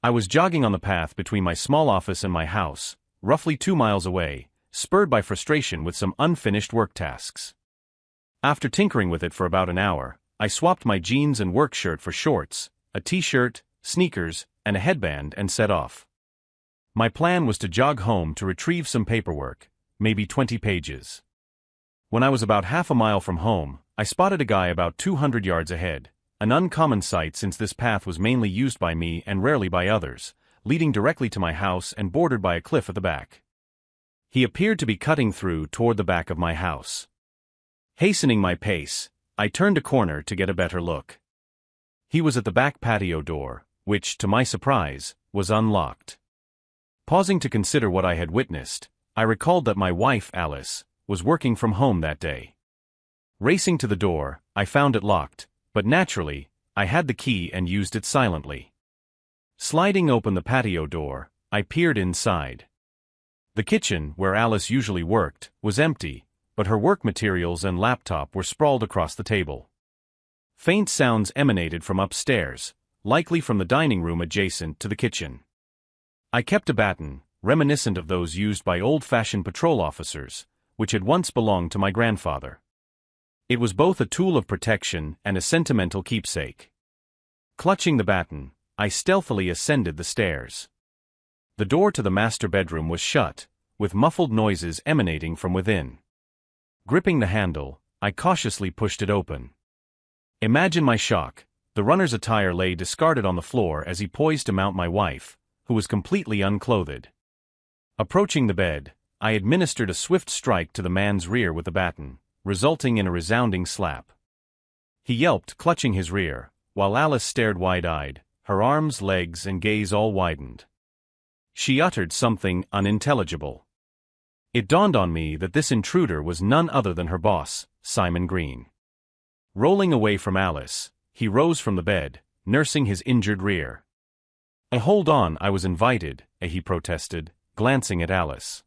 I was jogging on the path between my small office and my house, roughly 2 miles away, spurred by frustration with some unfinished work tasks. After tinkering with it for about an hour, I swapped my jeans and work shirt for shorts, a t-shirt, sneakers, and a headband and set off. My plan was to jog home to retrieve some paperwork, maybe 20 pages. When I was about half a mile from home, I spotted a guy about 200 yards ahead, an uncommon sight since this path was mainly used by me and rarely by others, leading directly to my house and bordered by a cliff at the back. He appeared to be cutting through toward the back of my house. Hastening my pace, I turned a corner to get a better look. He was at the back patio door, which, to my surprise, was unlocked. Pausing to consider what I had witnessed, I recalled that my wife, Alice, was working from home that day. Racing to the door, I found it locked, but naturally, I had the key and used it silently. Sliding open the patio door, I peered inside. The kitchen, where Alice usually worked, was empty, but her work materials and laptop were sprawled across the table. Faint sounds emanated from upstairs, likely from the dining room adjacent to the kitchen. I kept a baton, reminiscent of those used by old-fashioned patrol officers, which had once belonged to my grandfather. It was both a tool of protection and a sentimental keepsake. Clutching the baton, I stealthily ascended the stairs. The door to the master bedroom was shut, with muffled noises emanating from within. Gripping the handle, I cautiously pushed it open. Imagine my shock. The runner's attire lay discarded on the floor as he poised to mount my wife, who was completely unclothed. Approaching the bed, I administered a swift strike to the man's rear with the baton, resulting in a resounding slap. He yelped, clutching his rear, while Alice stared wide-eyed, her arms, legs, and gaze all widened. She uttered something unintelligible. It dawned on me that this intruder was none other than her boss, Simon Green. Rolling away from Alice, he rose from the bed, nursing his injured rear. "Hold on, I was invited," he protested, glancing at Alice.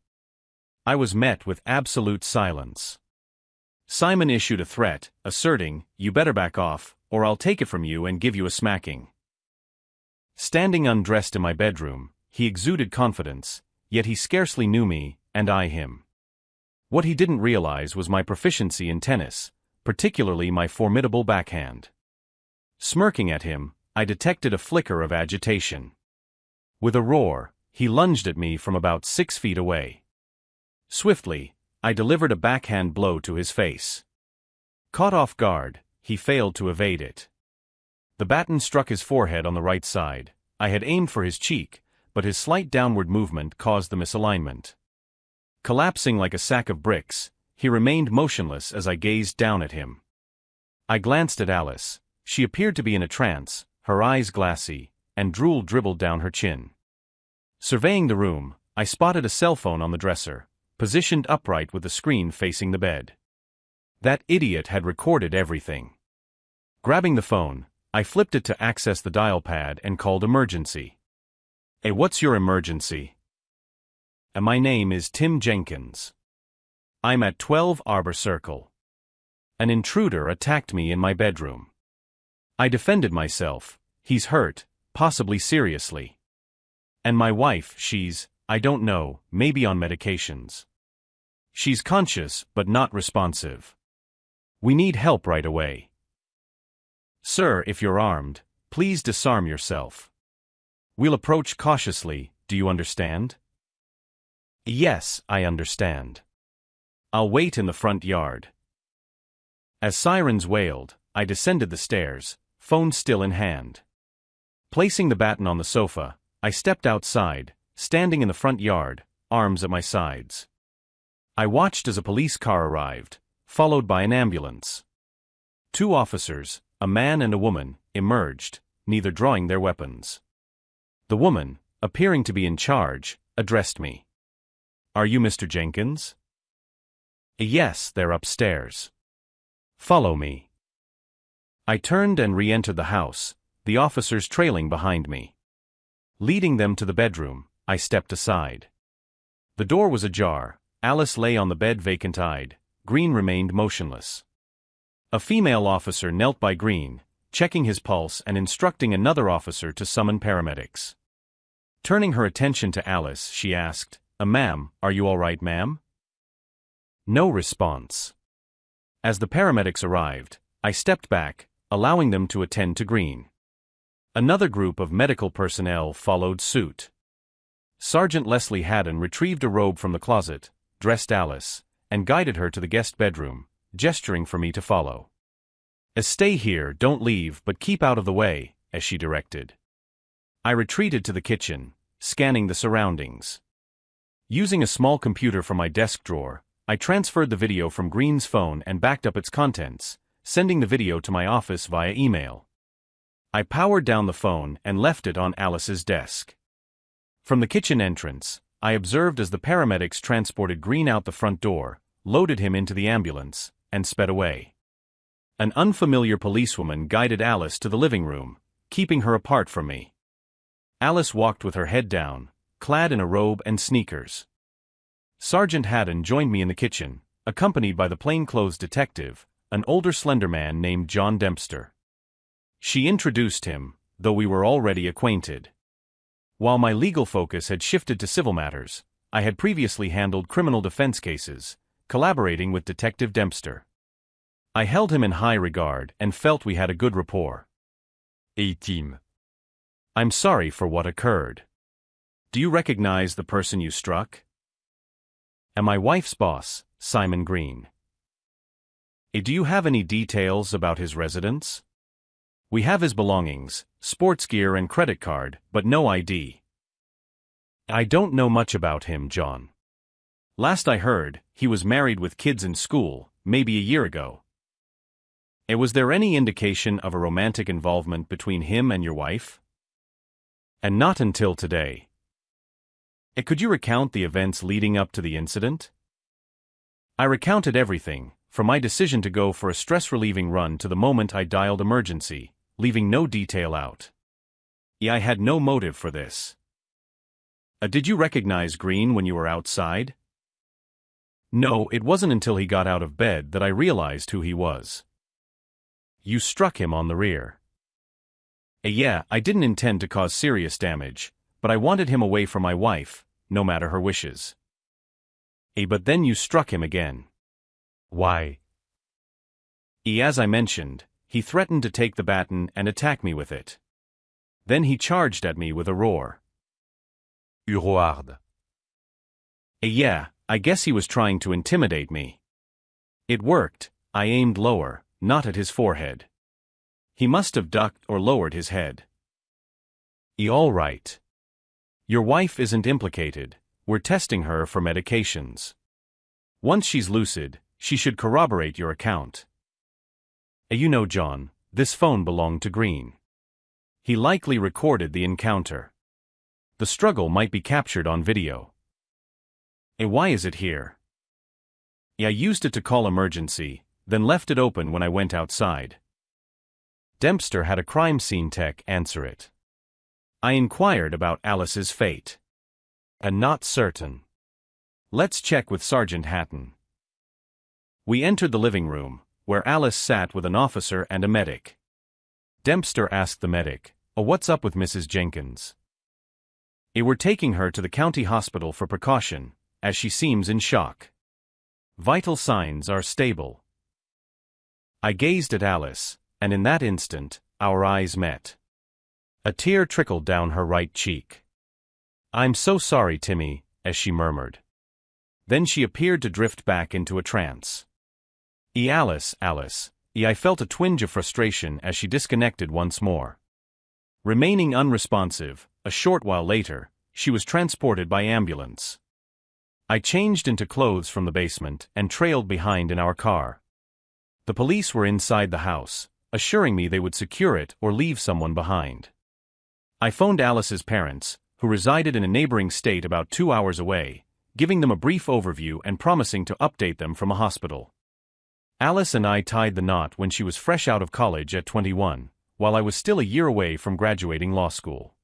I was met with absolute silence. Simon issued a threat, asserting, "You better back off, or I'll take it from you and give you a smacking." Standing undressed in my bedroom, he exuded confidence, yet he scarcely knew me, and I him. What he didn't realize was my proficiency in tennis, particularly my formidable backhand. Smirking at him, I detected a flicker of agitation. With a roar, he lunged at me from about 6 feet away. Swiftly, I delivered a backhand blow to his face. Caught off guard, he failed to evade it. The baton struck his forehead on the right side. I had aimed for his cheek, but his slight downward movement caused the misalignment. Collapsing like a sack of bricks, he remained motionless as I gazed down at him. I glanced at Alice. She appeared to be in a trance, her eyes glassy, and drool dribbled down her chin. Surveying the room, I spotted a cell phone on the dresser, positioned upright with the screen facing the bed. That idiot had recorded everything. Grabbing the phone, I flipped it to access the dial pad and called emergency. "Hey, what's your emergency?" "My name is Tim Jenkins. I'm at 12 Arbor Circle. An intruder attacked me in my bedroom. I defended myself. He's hurt, possibly seriously. And my wife, I don't know, maybe on medications. She's conscious, but not responsive. We need help right away. Sir, if you're armed, please disarm yourself. We'll approach cautiously, do you understand?" "Yes, I understand. I'll wait in the front yard." As sirens wailed, I descended the stairs, phone still in hand. Placing the baton on the sofa, I stepped outside, standing in the front yard, arms at my sides. I watched as a police car arrived, followed by an ambulance. 2 officers, a man and a woman, emerged, neither drawing their weapons. The woman, appearing to be in charge, addressed me. "Are you Mr. Jenkins?" "Yes, they're upstairs." "Follow me." I turned and re-entered the house, the officers trailing behind me. Leading them to the bedroom, I stepped aside. The door was ajar. Alice lay on the bed vacant-eyed. Green remained motionless. A female officer knelt by Green, checking his pulse and instructing another officer to summon paramedics. Turning her attention to Alice, she asked, "Ma'am, are you all right, ma'am?" No response. As the paramedics arrived, I stepped back, allowing them to attend to Green. Another group of medical personnel followed suit. Sergeant Leslie Haddon retrieved a robe from the closet, dressed Alice, and guided her to the guest bedroom, gesturing for me to follow. "Stay here, don't leave, but keep out of the way," as she directed. I retreated to the kitchen, scanning the surroundings. Using a small computer from my desk drawer, I transferred the video from Green's phone and backed up its contents, sending the video to my office via email. I powered down the phone and left it on Alice's desk. From the kitchen entrance, I observed as the paramedics transported Green out the front door, loaded him into the ambulance, and sped away. An unfamiliar policewoman guided Alice to the living room, keeping her apart from me. Alice walked with her head down, clad in a robe and sneakers. Sergeant Haddon joined me in the kitchen, accompanied by the plainclothes detective, an older slender man named John Dempster. She introduced him, though we were already acquainted. While my legal focus had shifted to civil matters, I had previously handled criminal defense cases, collaborating with Detective Dempster. I held him in high regard and felt we had a good rapport. A-team. I'm sorry for what occurred. Do you recognize the person you struck? And my wife's boss, Simon Green. Do you have any details about his residence? We have his belongings, sports gear and credit card, but no ID. I don't know much about him, John. Last I heard, he was married with kids in school, maybe a year ago. Was there any indication of a romantic involvement between him and your wife? And not until today. Could you recount the events leading up to the incident? I recounted everything, from my decision to go for a stress-relieving run to the moment I dialed emergency, leaving no detail out. I had no motive for this. Did you recognize Green when you were outside? No, it wasn't until he got out of bed that I realized who he was. You struck him on the rear. Yeah, I didn't intend to cause serious damage, but I wanted him away from my wife, no matter her wishes. But then you struck him again. Why? As I mentioned, he threatened to take the baton and attack me with it. Then he charged at me with a roar. Huroard. Yeah, I guess he was trying to intimidate me. It worked. I aimed lower, not at his forehead. He must have ducked or lowered his head. All right. Your wife isn't implicated. We're testing her for medications. Once she's lucid, she should corroborate your account. You know, John, this phone belonged to Green. He likely recorded the encounter. The struggle might be captured on video. Why is it here? I used it to call emergency, then left it open when I went outside. Dempster had a crime scene tech answer it. I inquired about Alice's fate. Not certain. Let's check with Sergeant Hatton. We entered the living room, where Alice sat with an officer and a medic. Dempster asked the medic, "What's up with Mrs. Jenkins?" We're taking her to the county hospital for precaution, as she seems in shock. Vital signs are stable. I gazed at Alice, and in that instant, our eyes met. A tear trickled down her right cheek. "I'm so sorry, Timmy," as she murmured. Then she appeared to drift back into a trance. Alice. I felt a twinge of frustration as she disconnected once more. Remaining unresponsive, a short while later, she was transported by ambulance. I changed into clothes from the basement and trailed behind in our car. The police were inside the house, assuring me they would secure it or leave someone behind. I phoned Alice's parents, who resided in a neighboring state about 2 hours away, giving them a brief overview and promising to update them from a hospital. Alice and I tied the knot when she was fresh out of college at 21, while I was still a year away from graduating law school.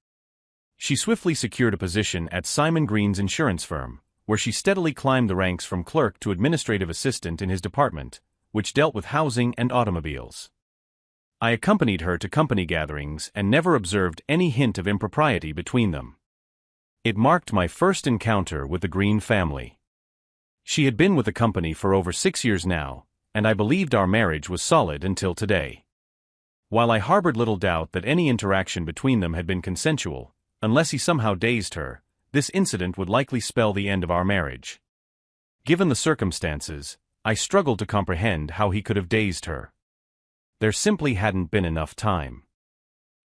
She swiftly secured a position at Simon Green's insurance firm, where she steadily climbed the ranks from clerk to administrative assistant in his department, which dealt with housing and automobiles. I accompanied her to company gatherings and never observed any hint of impropriety between them. It marked my first encounter with the Green family. She had been with the company for over 6 years now, and I believed our marriage was solid until today. While I harbored little doubt that any interaction between them had been consensual, unless he somehow dazed her, this incident would likely spell the end of our marriage. Given the circumstances, I struggled to comprehend how he could have dazed her. There simply hadn't been enough time.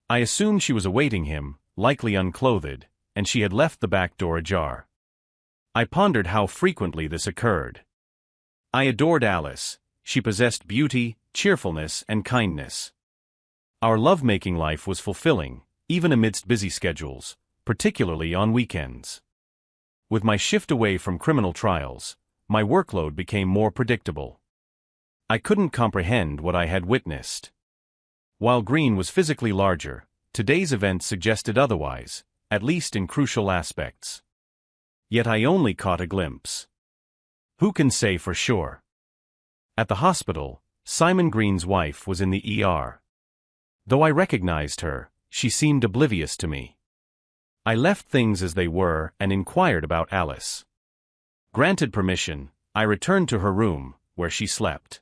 I assumed she was awaiting him, likely unclothed, and she had left the back door ajar. I pondered how frequently this occurred. I adored Alice. She possessed beauty, cheerfulness, and kindness. Our lovemaking life was fulfilling, even amidst busy schedules, particularly on weekends. With my shift away from criminal trials, my workload became more predictable. I couldn't comprehend what I had witnessed. While Green was physically larger, today's events suggested otherwise, at least in crucial aspects. Yet I only caught a glimpse. Who can say for sure? At the hospital, Simon Green's wife was in the ER. Though I recognized her, she seemed oblivious to me. I left things as they were and inquired about Alice. Granted permission, I returned to her room, where she slept.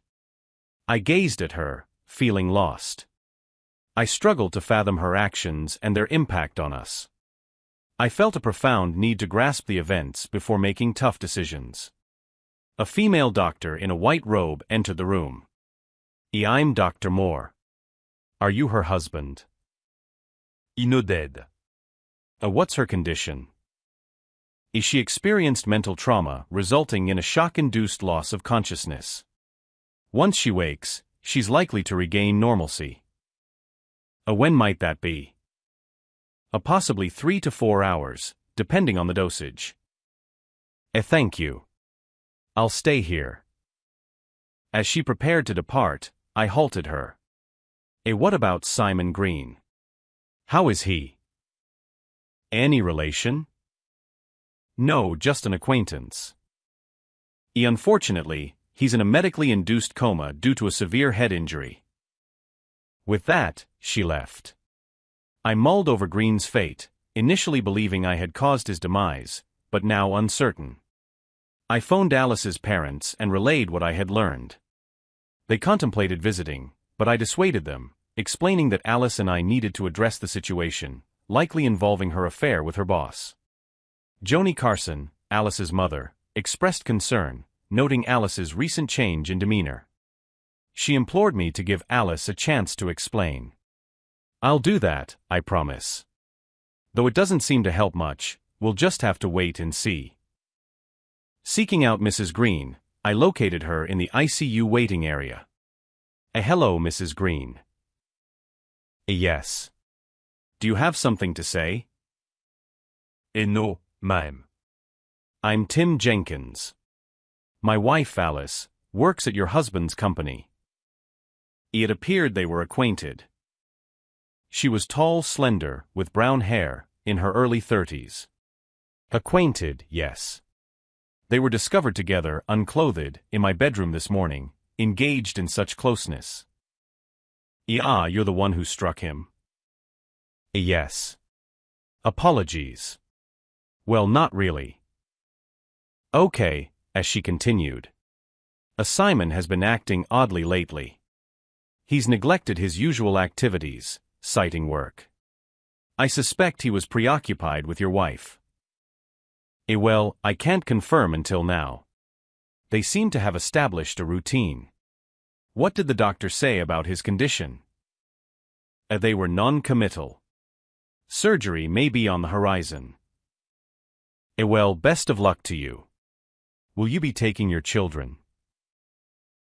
I gazed at her, feeling lost. I struggled to fathom her actions and their impact on us. I felt a profound need to grasp the events before making tough decisions. A female doctor in a white robe entered the room. "I'm Dr. Moore. Are you her husband?" "No, dead." What's her condition?" "Is she experienced mental trauma resulting in a shock-induced loss of consciousness? Once she wakes, she's likely to regain normalcy." When might that be?" Possibly 3 to 4 hours, depending on the dosage." Thank you. I'll stay here." As she prepared to depart, I halted her. What about Simon Green? How is he?" "Any relation?" "No, just an acquaintance. Unfortunately, he's in a medically induced coma due to a severe head injury." With that, she left. I mulled over Green's fate, initially believing I had caused his demise, but now uncertain. I phoned Alice's parents and relayed what I had learned. They contemplated visiting, but I dissuaded them, explaining that Alice and I needed to address the situation, likely involving her affair with her boss. Joni Carson, Alice's mother, expressed concern, noting Alice's recent change in demeanor. She implored me to give Alice a chance to explain. "I'll do that, I promise. Though it doesn't seem to help much, we'll just have to wait and see." Seeking out Mrs. Green, I located her in the ICU waiting area. "Hello, Mrs. Green." "Yes. Do you have something to say?" "No, ma'am." "I'm Tim Jenkins. My wife, Alice, works at your husband's company." It appeared they were acquainted. She was tall, slender, with brown hair, in her early 30s. Acquainted, yes. They were discovered together, unclothed, in my bedroom this morning, engaged in such closeness. You're the one who struck him?" "Yes." "Apologies." "Well, not really." "Okay," as she continued. "Simon has been acting oddly lately. He's neglected his usual activities, citing work. I suspect he was preoccupied with your wife." Well, I can't confirm until now. They seem to have established a routine." "What did the doctor say about his condition?" They were non-committal. "Surgery may be on the horizon." Well, best of luck to you. Will you be taking your children?"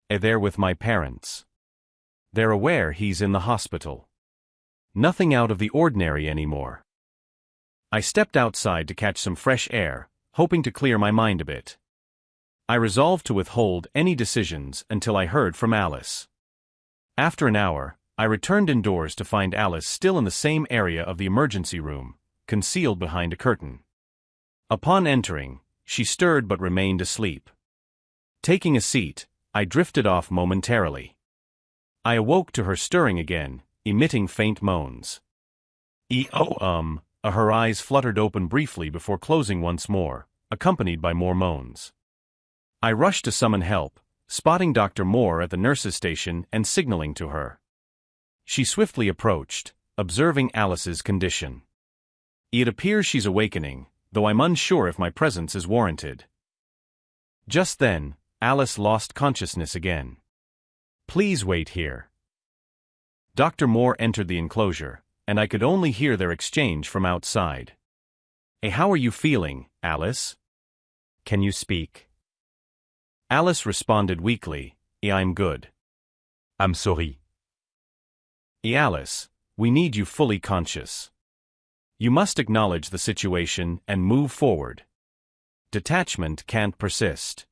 "They're with my parents. They're aware he's in the hospital. Nothing out of the ordinary anymore." I stepped outside to catch some fresh air, hoping to clear my mind a bit. I resolved to withhold any decisions until I heard from Alice. After an hour, I returned indoors to find Alice still in the same area of the emergency room, concealed behind a curtain. Upon entering, she stirred but remained asleep. Taking a seat, I drifted off momentarily. I awoke to her stirring again, emitting faint moans. Her eyes fluttered open briefly before closing once more, accompanied by more moans. I rushed to summon help, spotting Dr. Moore at the nurse's station and signaling to her. She swiftly approached, observing Alice's condition. It appears she's awakening, though I'm unsure if my presence is warranted. Just then, Alice lost consciousness again. Please wait here. Dr. Moore entered the enclosure, and I could only hear their exchange from outside. How are you feeling, Alice? Can you speak? Alice responded weakly, I'm good. I'm sorry. Alice, we need you fully conscious. You must acknowledge the situation and move forward. Detachment can't persist.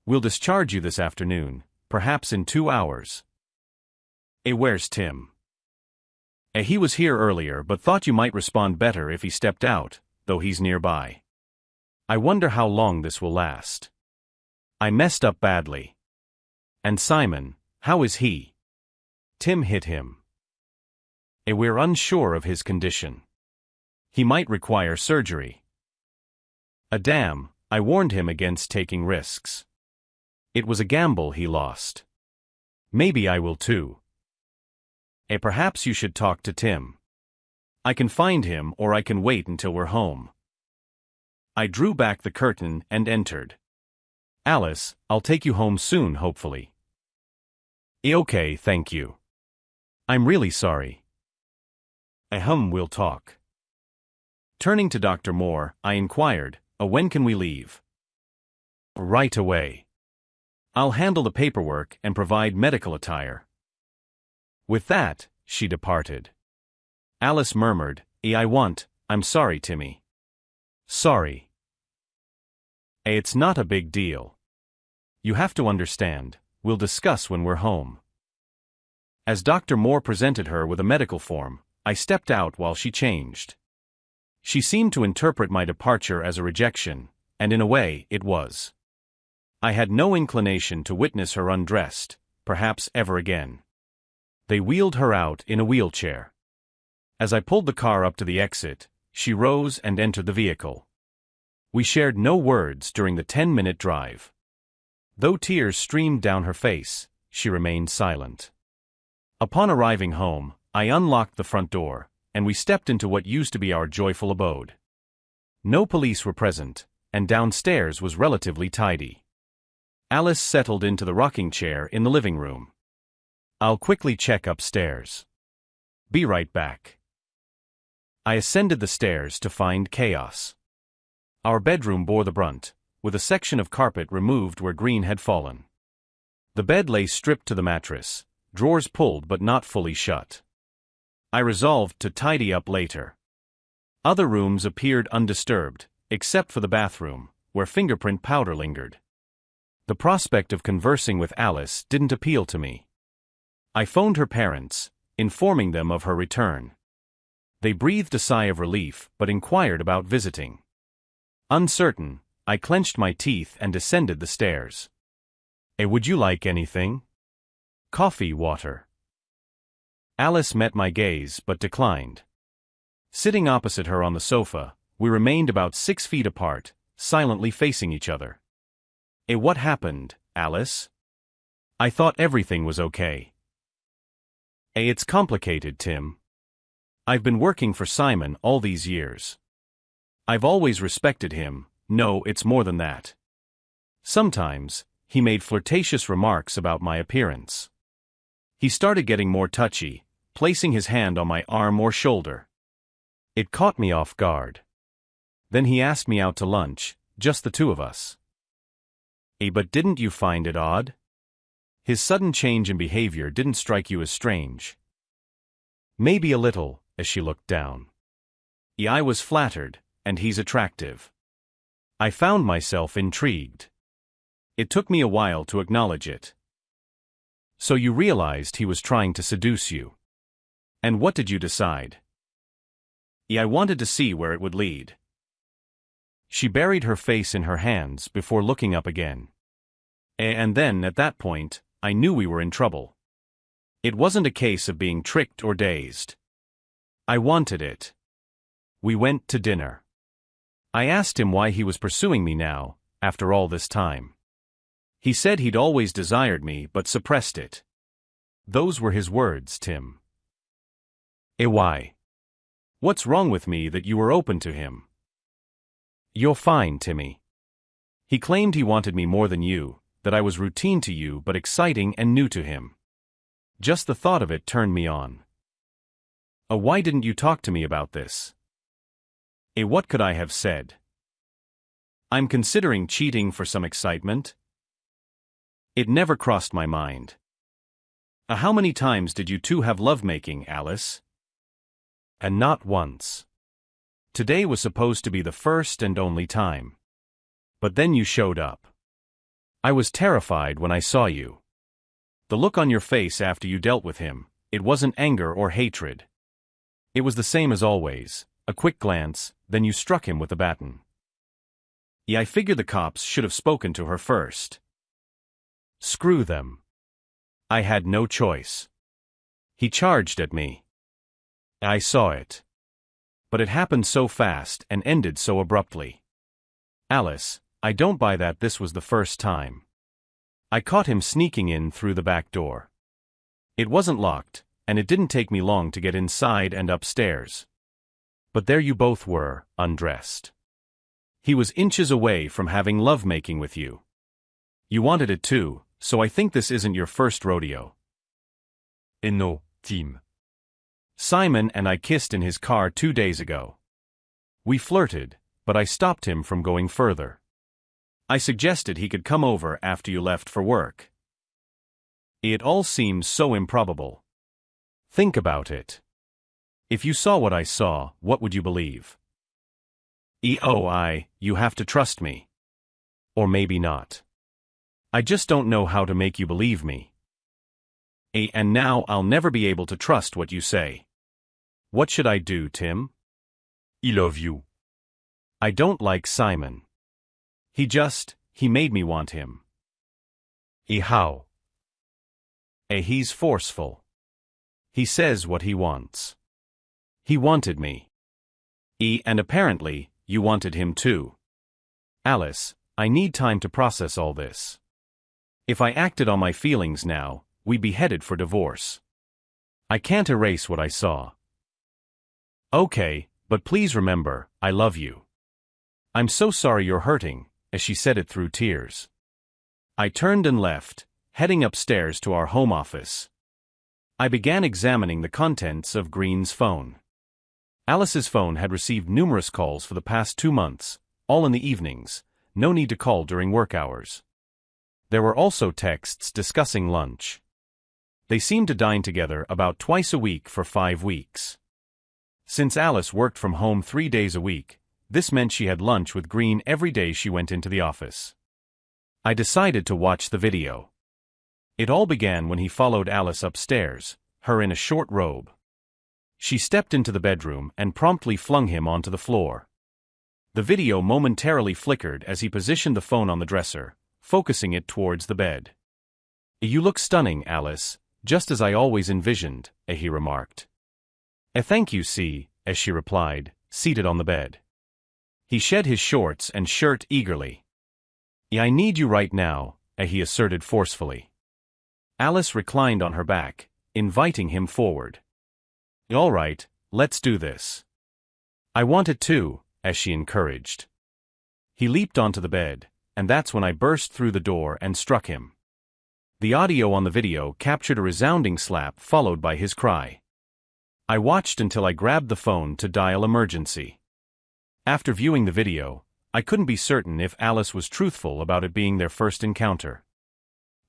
We'll discharge you this afternoon, perhaps in 2 hours. Where's Tim? He was here earlier but thought you might respond better if he stepped out, though he's nearby. I wonder how long this will last. I messed up badly. And Simon, how is he? Tim hit him. We're unsure of his condition. He might require surgery. Damn, I warned him against taking risks. It was a gamble he lost. Maybe I will too. Perhaps you should talk to Tim. I can find him or I can wait until we're home. I drew back the curtain and entered. Alice, I'll take you home soon, hopefully. Okay, thank you. I'm really sorry. We'll talk. Turning to Dr. Moore, I inquired, when can we leave? Right away. I'll handle the paperwork and provide medical attire. With that, she departed. Alice murmured, I'm sorry, Timmy. Sorry. It's not a big deal. You have to understand, we'll discuss when we're home. As Dr. Moore presented her with a medical form, I stepped out while she changed. She seemed to interpret my departure as a rejection, and in a way, it was. I had no inclination to witness her undressed, perhaps ever again. They wheeled her out in a wheelchair. As I pulled the car up to the exit, she rose and entered the vehicle. We shared no words during the 10-minute drive. Though tears streamed down her face, she remained silent. Upon arriving home, I unlocked the front door, and we stepped into what used to be our joyful abode. No police were present, and downstairs was relatively tidy. Alice settled into the rocking chair in the living room. I'll quickly check upstairs. Be right back. I ascended the stairs to find chaos. Our bedroom bore the brunt, with a section of carpet removed where Green had fallen. The bed lay stripped to the mattress, drawers pulled but not fully shut. I resolved to tidy up later. Other rooms appeared undisturbed, except for the bathroom, where fingerprint powder lingered. The prospect of conversing with Alice didn't appeal to me. I phoned her parents, informing them of her return. They breathed a sigh of relief but inquired about visiting. Uncertain, I clenched my teeth and descended the stairs. Would you like anything? Coffee, water. Alice met my gaze but declined. Sitting opposite her on the sofa, we remained about 6 feet apart, silently facing each other. What happened, Alice? I thought everything was okay. It's complicated, Tim. I've been working for Simon all these years. I've always respected him. No, it's more than that. Sometimes, he made flirtatious remarks about my appearance. He started getting more touchy, placing his hand on my arm or shoulder. It caught me off guard. Then he asked me out to lunch, just the two of us. But didn't you find it odd? His sudden change in behavior didn't strike you as strange. Maybe a little, as she looked down. I was flattered, and he's attractive. I found myself intrigued. It took me a while to acknowledge it. So you realized he was trying to seduce you. And what did you decide? I wanted to see where it would lead. She buried her face in her hands before looking up again. And then, at that point, I knew we were in trouble. It wasn't a case of being tricked or dazed. I wanted it. We went to dinner. I asked him why he was pursuing me now, after all this time. He said he'd always desired me but suppressed it. Those were his words, Tim. Why? What's wrong with me that you were open to him? You're fine, Timmy. He claimed he wanted me more than you, that I was routine to you but exciting and new to him. Just the thought of it turned me on. Why didn't you talk to me about this? What could I have said? I'm considering cheating for some excitement. It never crossed my mind. How many times did you two have lovemaking, Alice? And not once. Today was supposed to be the first and only time. But then you showed up. I was terrified when I saw you. The look on your face after you dealt with him, it wasn't anger or hatred. It was the same as always, a quick glance, then you struck him with a baton. I figured the cops should have spoken to her first. Screw them. I had no choice. He charged at me. I saw it. But it happened so fast and ended so abruptly. Alice, I don't buy that this was the first time. I caught him sneaking in through the back door. It wasn't locked, and it didn't take me long to get inside and upstairs. But there you both were, undressed. He was inches away from having lovemaking with you. You wanted it too, so I think this isn't your first rodeo. No, Tim. Simon and I kissed in his car 2 days ago. We flirted, but I stopped him from going further. I suggested he could come over after you left for work. It all seems so improbable. Think about it. If you saw what I saw, what would you believe? You have to trust me. Or maybe not. I just don't know how to make you believe me. And now I'll never be able to trust what you say. What should I do, Tim? I love you. I don't like Simon. He made me want him. How? He's forceful. He says what he wants. He wanted me. And apparently, you wanted him too. Alice, I need time to process all this. If I acted on my feelings now, we'd be headed for divorce. I can't erase what I saw. Okay, but please remember, I love you. I'm so sorry you're hurting, as she said it through tears. I turned and left, heading upstairs to our home office. I began examining the contents of Green's phone. Alice's phone had received numerous calls for the past 2 months, all in the evenings, no need to call during work hours. There were also texts discussing lunch. They seemed to dine together about twice a week for 5 weeks. Since Alice worked from home 3 days a week, this meant she had lunch with Green every day she went into the office. I decided to watch the video. It all began when he followed Alice upstairs, her in a short robe. She stepped into the bedroom and promptly flung him onto the floor. The video momentarily flickered as he positioned the phone on the dresser, focusing it towards the bed. You look stunning, Alice, just as I always envisioned, he remarked. Thank you, C, as she replied, seated on the bed. He shed his shorts and shirt eagerly. I need you right now, he asserted forcefully. Alice reclined on her back, inviting him forward. All right, let's do this. I want it too, as she encouraged. He leaped onto the bed, and that's when I burst through the door and struck him. The audio on the video captured a resounding slap followed by his cry. I watched until I grabbed the phone to dial emergency. After viewing the video, I couldn't be certain if Alice was truthful about it being their first encounter.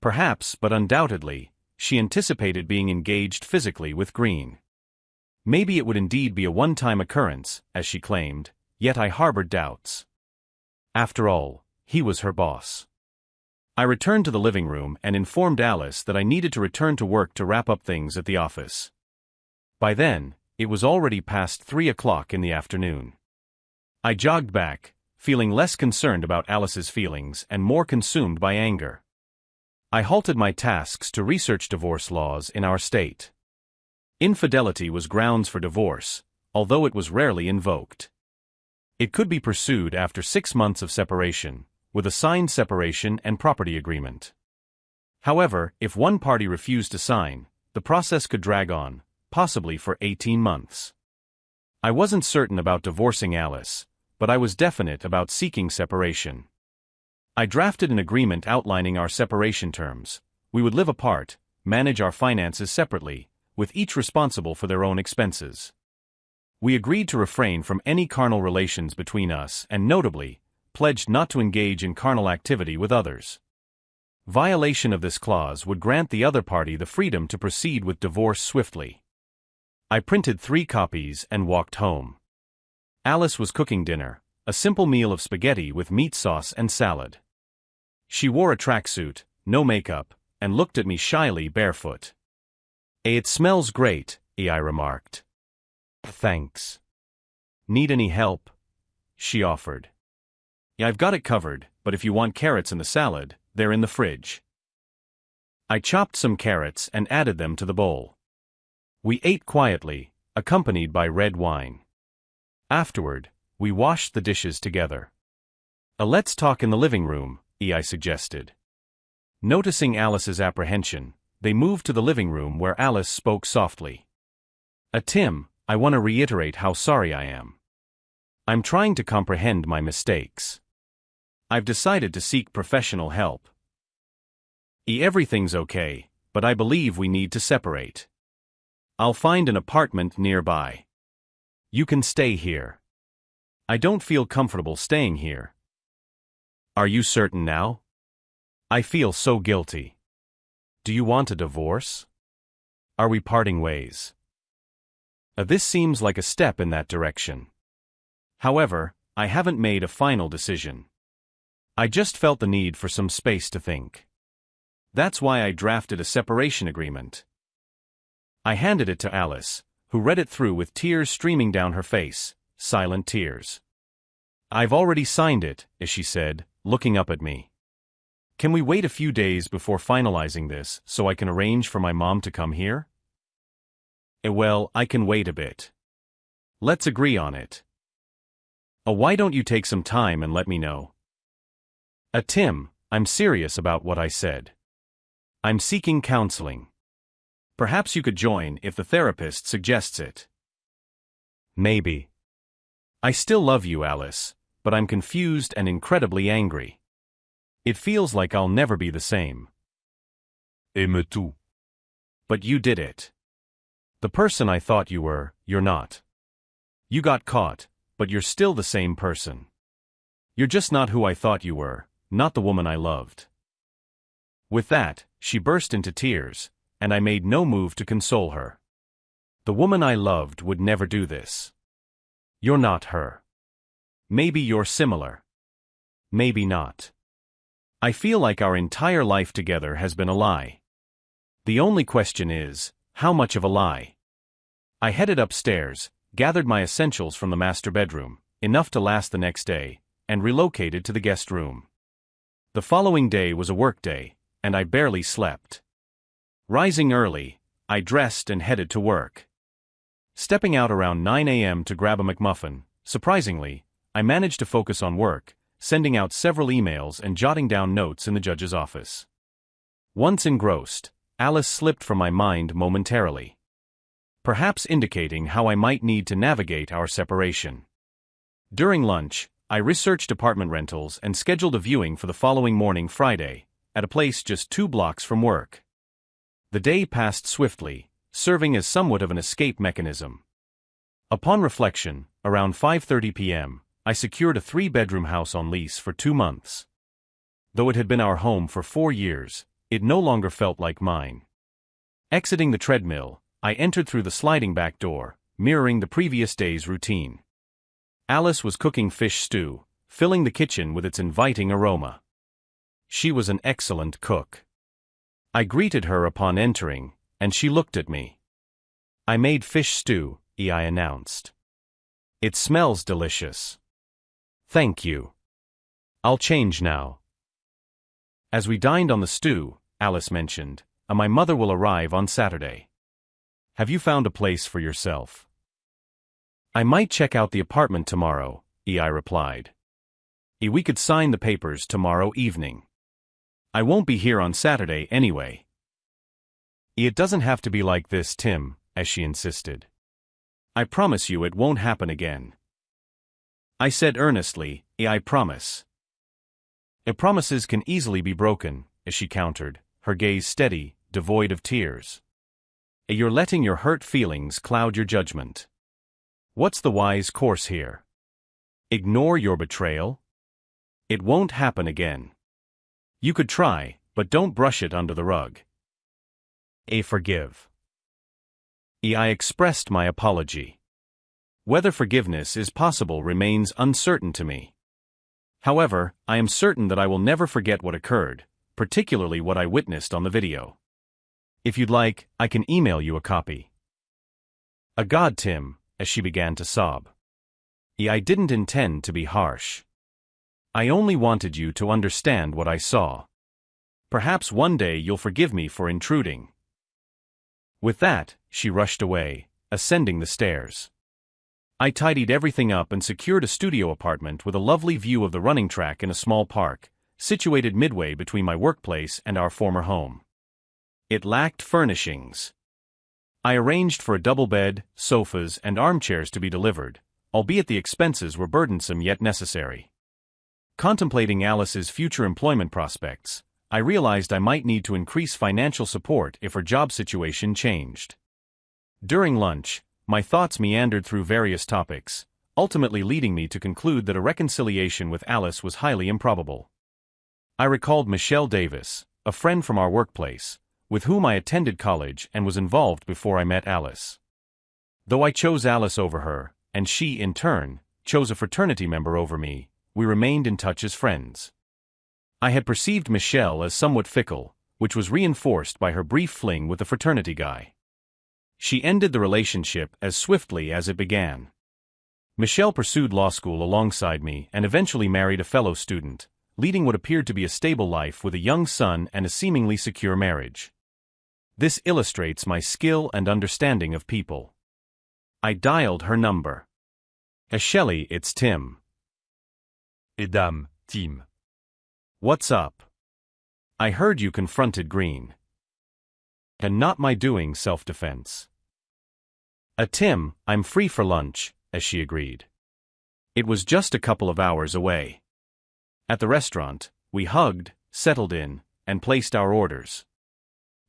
Perhaps, but undoubtedly, she anticipated being engaged physically with Green. Maybe it would indeed be a one-time occurrence, as she claimed, yet I harbored doubts. After all, he was her boss. I returned to the living room and informed Alice that I needed to return to work to wrap up things at the office. By then, it was already past 3 o'clock in the afternoon. I jogged back, feeling less concerned about Alice's feelings and more consumed by anger. I halted my tasks to research divorce laws in our state. Infidelity was grounds for divorce, although it was rarely invoked. It could be pursued after 6 months of separation, with a signed separation and property agreement. However, if one party refused to sign, the process could drag on, possibly for 18 months. I wasn't certain about divorcing Alice, but I was definite about seeking separation. I drafted an agreement outlining our separation terms. We would live apart, manage our finances separately, with each responsible for their own expenses. We agreed to refrain from any carnal relations between us and, notably, pledged not to engage in carnal activity with others. Violation of this clause would grant the other party the freedom to proceed with divorce swiftly. I printed 3 copies and walked home. Alice was cooking dinner, a simple meal of spaghetti with meat sauce and salad. She wore a tracksuit, no makeup, and looked at me shyly barefoot. "It smells great," I remarked. "Thanks." "Need any help?" she offered. "I've got it covered, but if you want carrots in the salad, they're in the fridge." I chopped some carrots and added them to the bowl. We ate quietly, accompanied by red wine. Afterward, we washed the dishes together. "Let's talk in the living room," I suggested. Noticing Alice's apprehension, they moved to the living room where Alice spoke softly. "Tim, I want to reiterate how sorry I am. I'm trying to comprehend my mistakes. I've decided to seek professional help. Everything's okay, but I believe we need to separate. I'll find an apartment nearby. You can stay here. I don't feel comfortable staying here." "Are you certain now?" "I feel so guilty." "Do you want a divorce? Are we parting ways?" This seems like a step in that direction. However, I haven't made a final decision. I just felt the need for some space to think. That's why I drafted a separation agreement. I handed it to Alice, who read it through with tears streaming down her face, silent tears. "I've already signed it," she said, looking up at me. "Can we wait a few days before finalizing this so I can arrange for my mom to come here?" "Well, I can wait a bit. Let's agree on it." Why don't you take some time and let me know?" Tim, I'm serious about what I said. I'm seeking counseling. Perhaps you could join if the therapist suggests it." "Maybe. I still love you, Alice, but I'm confused and incredibly angry. It feels like I'll never be the same." "Et me tout." "But you did it. The person I thought you were, you're not. You got caught, but you're still the same person. You're just not who I thought you were, not the woman I loved." With that, she burst into tears, and I made no move to console her. The woman I loved would never do this. You're not her. Maybe you're similar. Maybe not. I feel like our entire life together has been a lie. The only question is, how much of a lie? I headed upstairs, gathered my essentials from the master bedroom, enough to last the next day, and relocated to the guest room. The following day was a work day, and I barely slept. Rising early, I dressed and headed to work. Stepping out around 9 a.m. to grab a McMuffin, surprisingly, I managed to focus on work, sending out several emails and jotting down notes in the judge's office. Once engrossed, Alice slipped from my mind momentarily, perhaps indicating how I might need to navigate our separation. During lunch, I researched apartment rentals and scheduled a viewing for the following morning, Friday, at a place just 2 blocks from work. The day passed swiftly, serving as somewhat of an escape mechanism. Upon reflection, around 5:30 p.m., I secured a 3-bedroom house on lease for 2 months. Though it had been our home for 4 years, it no longer felt like mine. Exiting the treadmill, I entered through the sliding back door, mirroring the previous day's routine. Alice was cooking fish stew, filling the kitchen with its inviting aroma. She was an excellent cook. I greeted her upon entering, and she looked at me. "I made fish stew," I announced. "It smells delicious." "Thank you. I'll change now." As we dined on the stew, Alice mentioned, "My mother will arrive on Saturday. Have you found a place for yourself?" I might check out the apartment tomorrow, I replied. We could sign the papers tomorrow evening. I won't be here on Saturday anyway. It doesn't have to be like this, Tim, as she insisted. I promise you it won't happen again. I said earnestly, I promise. Promises can easily be broken, as she countered, her gaze steady, devoid of tears. You're letting your hurt feelings cloud your judgment. What's the wise course here? Ignore your betrayal? It won't happen again. You could try, but don't brush it under the rug. Forgive. I expressed my apology. Whether forgiveness is possible remains uncertain to me. However, I am certain that I will never forget what occurred, particularly what I witnessed on the video. If you'd like, I can email you a copy. God, Tim, as she began to sob. I didn't intend to be harsh. I only wanted you to understand what I saw. Perhaps one day you'll forgive me for intruding. With that, she rushed away, ascending the stairs. I tidied everything up and secured a studio apartment with a lovely view of the running track in a small park, situated midway between my workplace and our former home. It lacked furnishings. I arranged for a double bed, sofas, and armchairs to be delivered, albeit the expenses were burdensome yet necessary. Contemplating Alice's future employment prospects, I realized I might need to increase financial support if her job situation changed. During lunch, my thoughts meandered through various topics, ultimately leading me to conclude that a reconciliation with Alice was highly improbable. I recalled Michelle Davis, a friend from our workplace, with whom I attended college and was involved before I met Alice. Though I chose Alice over her, and she, in turn, chose a fraternity member over me, we remained in touch as friends. I had perceived Michelle as somewhat fickle, which was reinforced by her brief fling with the fraternity guy. She ended the relationship as swiftly as it began. Michelle pursued law school alongside me and eventually married a fellow student, leading what appeared to be a stable life with a young son and a seemingly secure marriage. This illustrates my skill and understanding of people. I dialed her number. Shelley, it's Tim. Edam, Tim. What's up? I heard you confronted Green. And not my doing, self-defense. Tim, I'm free for lunch, as she agreed. It was just a couple of hours away. At the restaurant, we hugged, settled in, and placed our orders.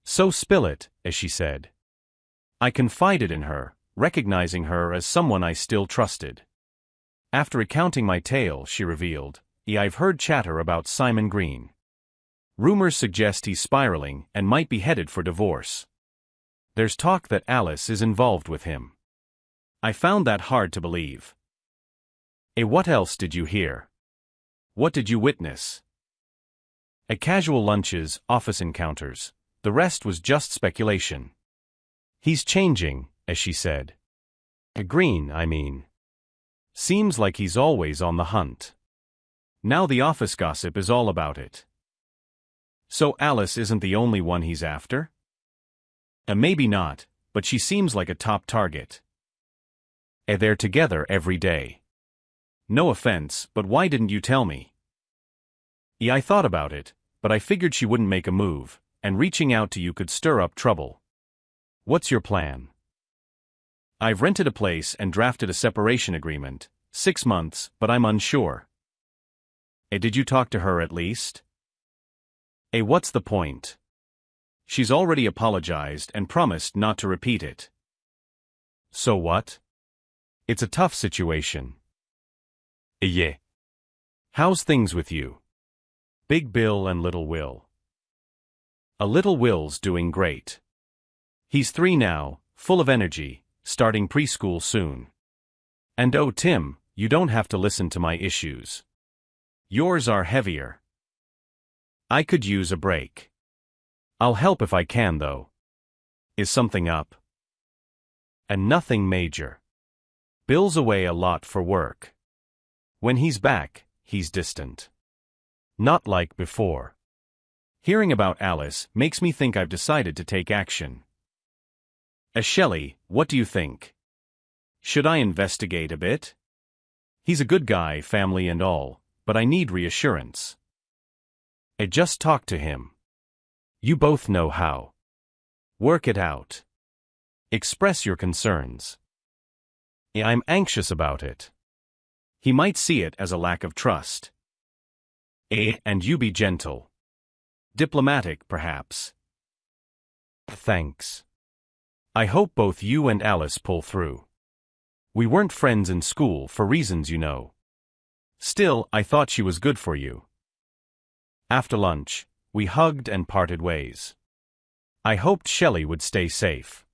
So spill it, as she said. I confided in her, recognizing her as someone I still trusted. After recounting my tale, she revealed, I've heard chatter about Simon Green. Rumors suggest he's spiraling and might be headed for divorce. There's talk that Alice is involved with him. I found that hard to believe. What else did you hear? What did you witness? At casual lunches, office encounters, the rest was just speculation. He's changing, as she said. Green, I mean. Seems like he's always on the hunt. Now the office gossip is all about it. So Alice isn't the only one he's after? Maybe not, but she seems like a top target. They're together every day. No offense, but why didn't you tell me? I thought about it, but I figured she wouldn't make a move, and reaching out to you could stir up trouble. What's your plan? I've rented a place and drafted a separation agreement, 6 months, but I'm unsure. Did you talk to her at least? What's the point? She's already apologized and promised not to repeat it. So what? It's a tough situation. Yeah. How's things with you? Big Bill and Little Will. Little Will's doing great. He's 3 now, full of energy, starting preschool soon. And oh Tim, you don't have to listen to my issues. Yours are heavier. I could use a break. I'll help if I can though. Is something up? And nothing major. Bill's away a lot for work. When he's back, he's distant. Not like before. Hearing about Alice makes me think I've decided to take action. Shelley, what do you think? Should I investigate a bit? He's a good guy, family and all, but I need reassurance. I just talk to him. You both know how. Work it out. Express your concerns. I'm anxious about it. He might see it as a lack of trust. And you be gentle. Diplomatic, perhaps. Thanks. I hope both you and Alice pull through. We weren't friends in school for reasons you know. Still, I thought she was good for you. After lunch, we hugged and parted ways. I hoped Shelley would stay safe.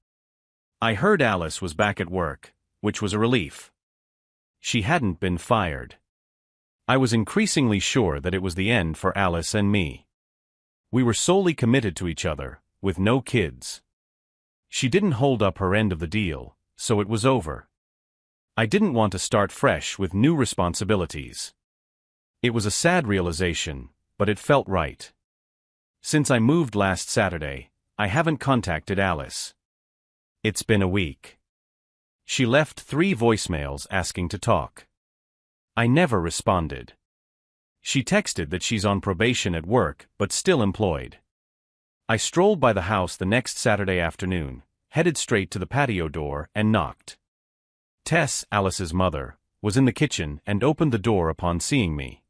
I heard Alice was back at work, which was a relief. She hadn't been fired. I was increasingly sure that it was the end for Alice and me. We were solely committed to each other, with no kids. She didn't hold up her end of the deal, so it was over. I didn't want to start fresh with new responsibilities. It was a sad realization, but it felt right. Since I moved last Saturday, I haven't contacted Alice. It's been a week. She left 3 voicemails asking to talk. I never responded. She texted that she's on probation at work but still employed. I strolled by the house the next Saturday afternoon, headed straight to the patio door and knocked. Tess, Alice's mother, was in the kitchen and opened the door upon seeing me.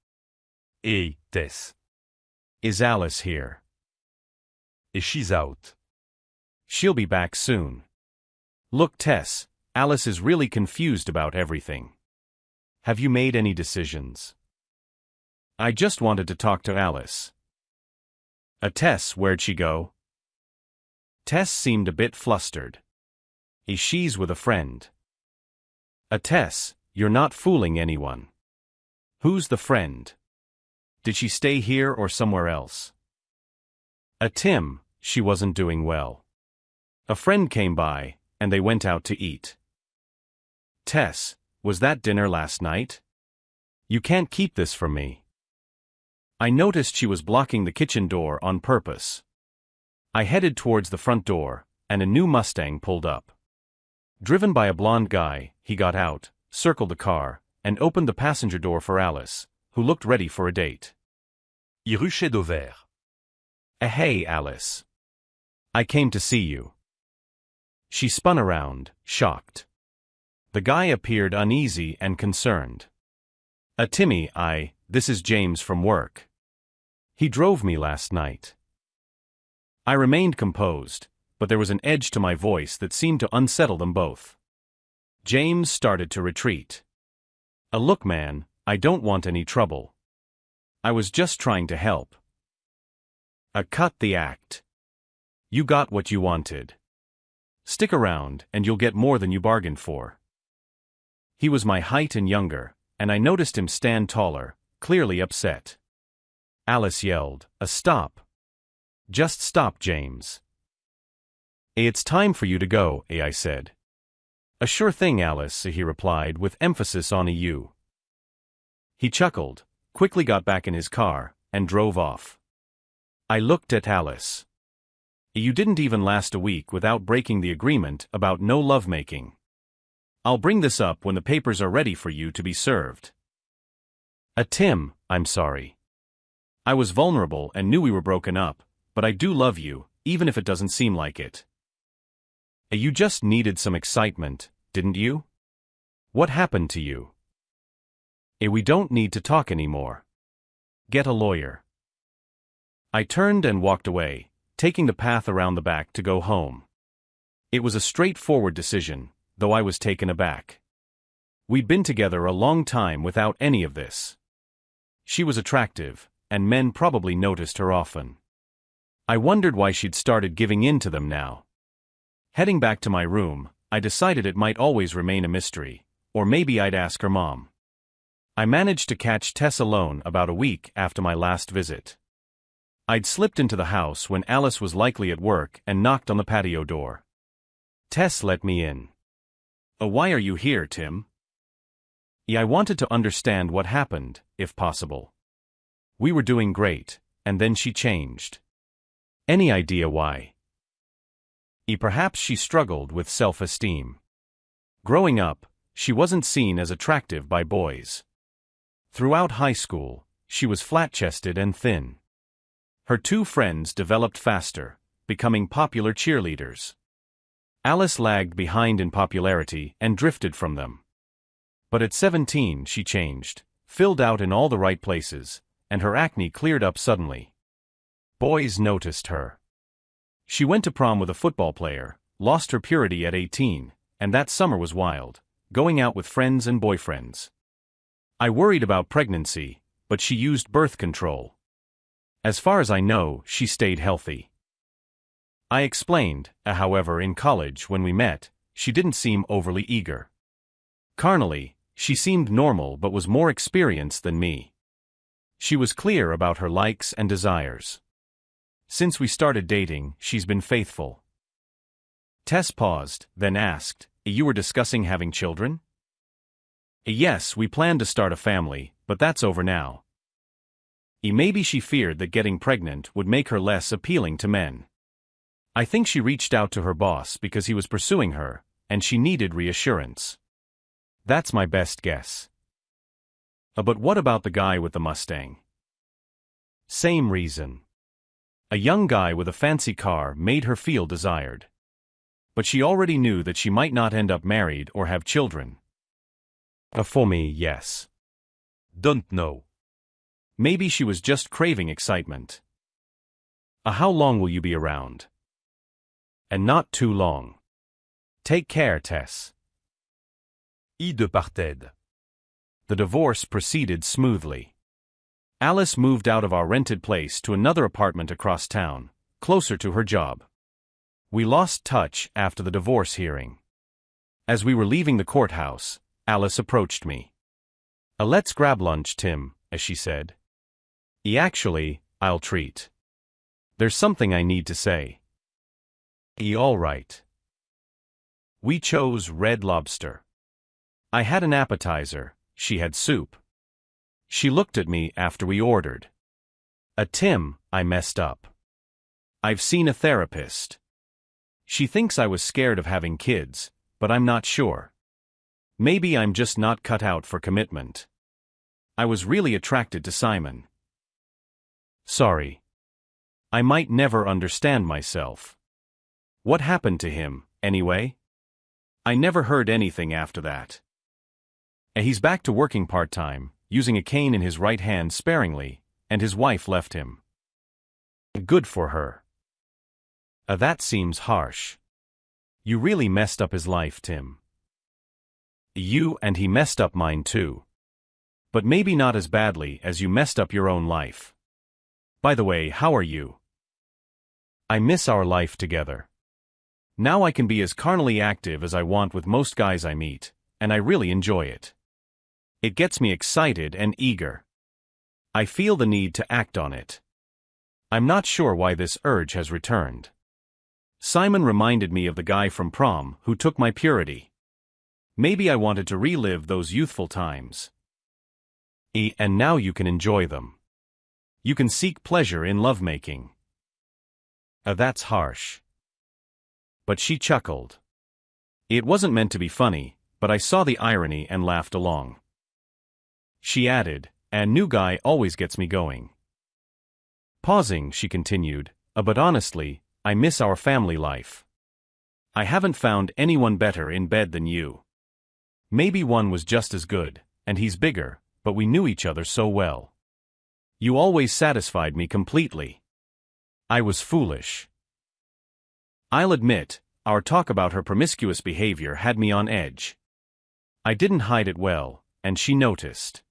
Hey, Tess. Is Alice here? She's out. She'll be back soon. Look, Tess, Alice is really confused about everything. Have you made any decisions? I just wanted to talk to Alice. Tess, where'd she go? Tess seemed a bit flustered. She's with a friend. Tess, you're not fooling anyone. Who's the friend? Did she stay here or somewhere else? Tim, she wasn't doing well. A friend came by, and they went out to eat. Tess, was that dinner last night? You can't keep this from me. I noticed she was blocking the kitchen door on purpose. I headed towards the front door, and a new Mustang pulled up. Driven by a blonde guy, he got out, circled the car, and opened the passenger door for Alice, who looked ready for a date. Il ruchait d'Auvert. Hey, Alice. I came to see you. She spun around, shocked. The guy appeared uneasy and concerned. Timmy, this is James from work. He drove me last night. I remained composed, but there was an edge to my voice that seemed to unsettle them both. James started to retreat. Look, man, I don't want any trouble. I was just trying to help. Cut the act. You got what you wanted. Stick around, and you'll get more than you bargained for. He was my height and younger, and I noticed him stand taller, clearly upset. Alice yelled, Stop. Just stop, James. It's time for you to go, I said. A sure thing, Alice, he replied with emphasis on a you. He chuckled, quickly got back in his car, and drove off. I looked at Alice. You didn't even last a week without breaking the agreement about no lovemaking. I'll bring this up when the papers are ready for you to be served. Tim, I'm sorry. I was vulnerable and knew we were broken up, but I do love you, even if it doesn't seem like it. You just needed some excitement, didn't you? What happened to you? We don't need to talk anymore. Get a lawyer. I turned and walked away, taking the path around the back to go home. It was a straightforward decision, though I was taken aback. We'd been together a long time without any of this. She was attractive, and men probably noticed her often. I wondered why she'd started giving in to them now. Heading back to my room, I decided it might always remain a mystery, or maybe I'd ask her mom. I managed to catch Tess alone about a week after my last visit. I'd slipped into the house when Alice was likely at work and knocked on the patio door. Tess let me in. Why are you here, Tim? I wanted to understand what happened, if possible. We were doing great, and then she changed. Any idea why? Perhaps she struggled with self-esteem. Growing up, she wasn't seen as attractive by boys. Throughout high school, she was flat-chested and thin. Her two friends developed faster, becoming popular cheerleaders. Alice lagged behind in popularity and drifted from them. But at 17 she changed, filled out in all the right places, and her acne cleared up suddenly. Boys noticed her. She went to prom with a football player, lost her purity at 18, and that summer was wild, going out with friends and boyfriends. I worried about pregnancy, but she used birth control. As far as I know, she stayed healthy. I explained, however, in college when we met, she didn't seem overly eager. Carnally, she seemed normal but was more experienced than me. She was clear about her likes and desires. Since we started dating, she's been faithful. Tess paused, then asked, "You were discussing having children?" "Yes, we planned to start a family, but that's over now." Maybe she feared that getting pregnant would make her less appealing to men. I think she reached out to her boss because he was pursuing her, and she needed reassurance. That's my best guess. But what about the guy with the Mustang? Same reason. A young guy with a fancy car made her feel desired. But she already knew that she might not end up married or have children. For me, yes. Don't know. Maybe she was just craving excitement. How long will you be around? And not too long. Take care, Tess. I departed. The divorce proceeded smoothly. Alice moved out of our rented place to another apartment across town, closer to her job. We lost touch after the divorce hearing. As we were leaving the courthouse, Alice approached me. Let's grab lunch, Tim," as she said. Actually, I'll treat. There's something I need to say." All right." We chose Red Lobster. I had an appetizer, she had soup. She looked at me after we ordered. Tim, I messed up. I've seen a therapist. She thinks I was scared of having kids, but I'm not sure. Maybe I'm just not cut out for commitment. I was really attracted to Simon. Sorry. I might never understand myself. What happened to him, anyway? I never heard anything after that. He's back to working part-time, using a cane in his right hand sparingly, and his wife left him. Good for her. That seems harsh. You really messed up his life, Tim. And he messed up mine too. But maybe not as badly as you messed up your own life. By the way, how are you? I miss our life together. Now I can be as carnally active as I want with most guys I meet, and I really enjoy it. It gets me excited and eager. I feel the need to act on it. I'm not sure why this urge has returned. Simon reminded me of the guy from prom who took my purity. Maybe I wanted to relive those youthful times. And now you can enjoy them. You can seek pleasure in lovemaking. That's harsh. But she chuckled. It wasn't meant to be funny, but I saw the irony and laughed along. She added, "And new guy always gets me going." Pausing, she continued, "But honestly, I miss our family life. I haven't found anyone better in bed than you. Maybe one was just as good, and he's bigger, but we knew each other so well. You always satisfied me completely. I was foolish. I'll admit, our talk about her promiscuous behavior had me on edge. I didn't hide it well, and she noticed.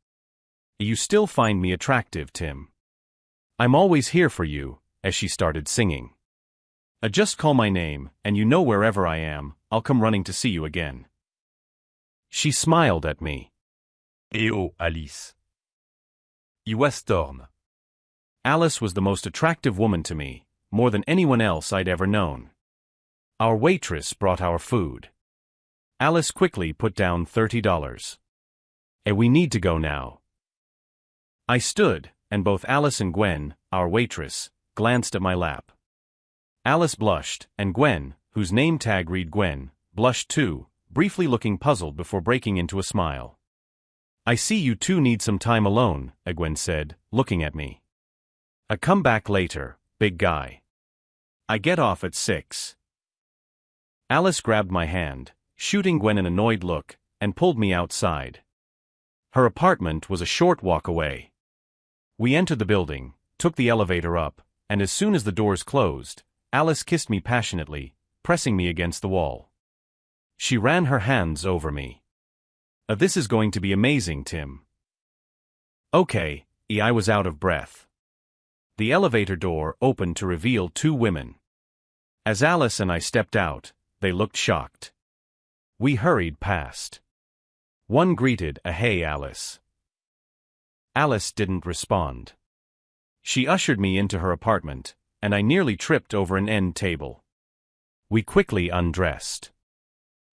You still find me attractive, Tim. I'm always here for you," as she started singing. Just call my name, and you know wherever I am, I'll come running to see you again." She smiled at me. Oh, Alice. I was torn. Alice was the most attractive woman to me, more than anyone else I'd ever known. Our waitress brought our food. Alice quickly put down $30. We need to go now." I stood, and both Alice and Gwen, our waitress, glanced at my lap. Alice blushed, and Gwen, whose name tag read Gwen, blushed too, briefly looking puzzled before breaking into a smile. I see you two need some time alone, Egwene said, looking at me. I come back later, big guy. I get off at 6. Alice grabbed my hand, shooting Gwen an annoyed look, and pulled me outside. Her apartment was a short walk away. We entered the building, took the elevator up, and as soon as the doors closed, Alice kissed me passionately, pressing me against the wall. She ran her hands over me. This is going to be amazing, Tim. Okay, I was out of breath. The elevator door opened to reveal two women. As Alice and I stepped out, they looked shocked. We hurried past. One greeted a "Hey, Alice." Alice didn't respond. She ushered me into her apartment, and I nearly tripped over an end table. We quickly undressed.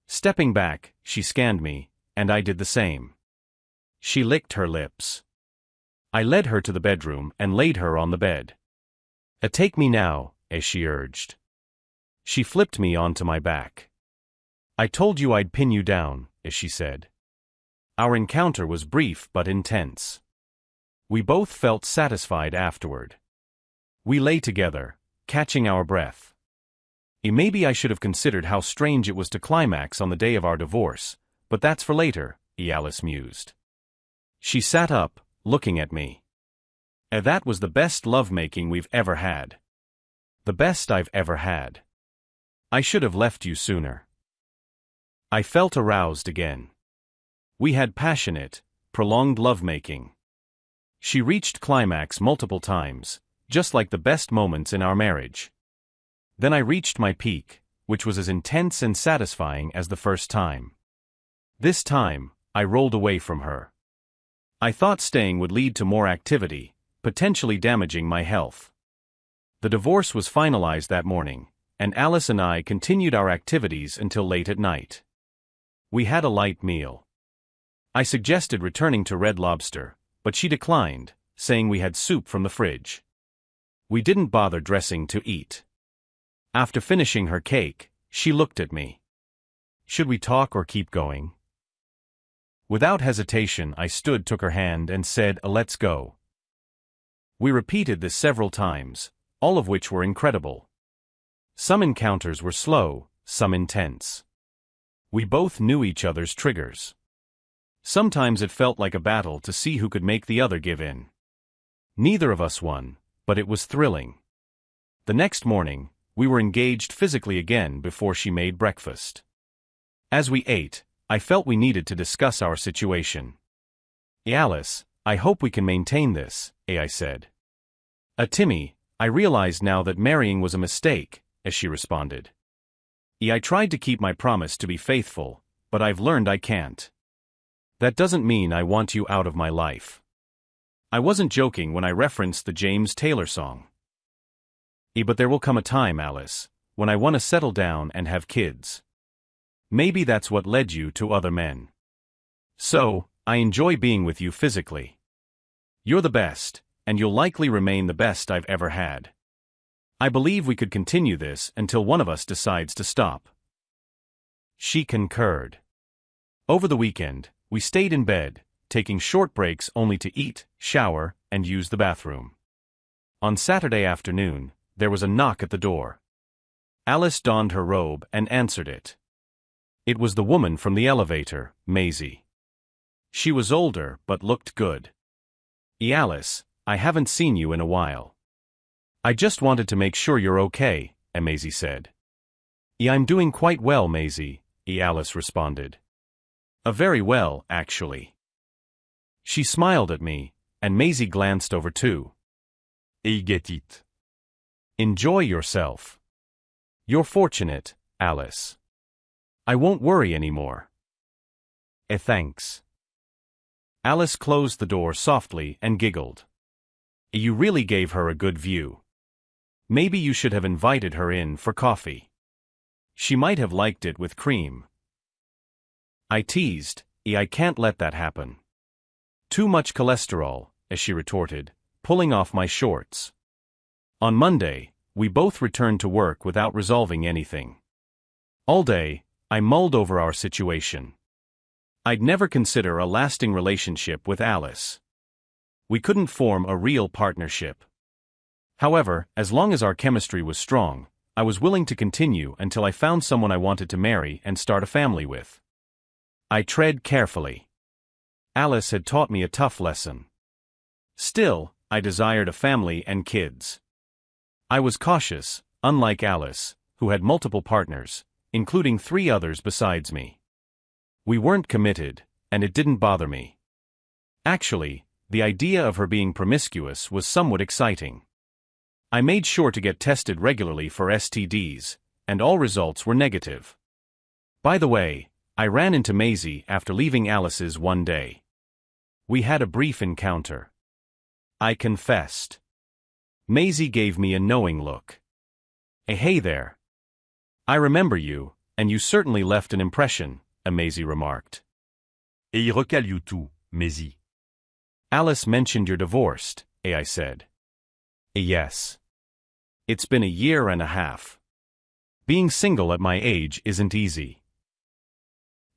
Stepping back, she scanned me, and I did the same. She licked her lips. I led her to the bedroom and laid her on the bed. Take me now," as she urged. She flipped me onto my back. "I told you I'd pin you down," as she said. Our encounter was brief but intense. We both felt satisfied afterward. We lay together, catching our breath. Maybe I should have considered how strange it was to climax on the day of our divorce, but that's for later, Alice mused. She sat up, looking at me. That was the best lovemaking we've ever had. The best I've ever had. I should have left you sooner. I felt aroused again. We had passionate, prolonged lovemaking. She reached climax multiple times, just like the best moments in our marriage. Then I reached my peak, which was as intense and satisfying as the first time. This time, I rolled away from her. I thought staying would lead to more activity, potentially damaging my health. The divorce was finalized that morning, and Alice and I continued our activities until late at night. We had a light meal. I suggested returning to Red Lobster, but she declined, saying we had soup from the fridge. We didn't bother dressing to eat. After finishing her cake, she looked at me. Should we talk or keep going? Without hesitation, I took her hand and said, let's go. We repeated this several times, all of which were incredible. Some encounters were slow, some intense. We both knew each other's triggers. Sometimes it felt like a battle to see who could make the other give in. Neither of us won, but it was thrilling. The next morning, we were engaged physically again before she made breakfast. As we ate, I felt we needed to discuss our situation. Alice, I hope we can maintain this, I said. Timmy, I realize now that marrying was a mistake, as she responded. I tried to keep my promise to be faithful, but I've learned I can't. That doesn't mean I want you out of my life. I wasn't joking when I referenced the James Taylor song. But there will come a time, Alice, when I want to settle down and have kids. Maybe that's what led you to other men. So, I enjoy being with you physically. You're the best, and you'll likely remain the best I've ever had. I believe we could continue this until one of us decides to stop. She concurred. Over the weekend, we stayed in bed, taking short breaks only to eat, shower, and use the bathroom. On Saturday afternoon, there was a knock at the door. Alice donned her robe and answered it. It was the woman from the elevator, Maisie. She was older but looked good. Alice, I haven't seen you in a while. I just wanted to make sure you're okay, Maisie said. I'm doing quite well, Maisie, Alice responded. Very well, actually. She smiled at me, and Maisie glanced over too. I get it. Enjoy yourself. You're fortunate, Alice. I won't worry anymore. Thanks. Alice closed the door softly and giggled. You really gave her a good view. Maybe you should have invited her in for coffee. She might have liked it with cream. I teased, I can't let that happen. Too much cholesterol, as she retorted, pulling off my shorts. On Monday, we both returned to work without resolving anything. All day, I mulled over our situation. I'd never consider a lasting relationship with Alice. We couldn't form a real partnership. However, as long as our chemistry was strong, I was willing to continue until I found someone I wanted to marry and start a family with. I tread carefully. Alice had taught me a tough lesson. Still, I desired a family and kids. I was cautious, unlike Alice, who had multiple partners, including 3 others besides me. We weren't committed, and it didn't bother me. Actually, the idea of her being promiscuous was somewhat exciting. I made sure to get tested regularly for STDs, and all results were negative. By the way, I ran into Maisie after leaving Alice's one day. We had a brief encounter. I confessed. Maisie gave me a knowing look. Hey there. I remember you, and you certainly left an impression, Maisie remarked. Et il recalme tout, Maisie. Alice mentioned you're divorced, I said. Yes. It's been a year and a half. Being single at my age isn't easy.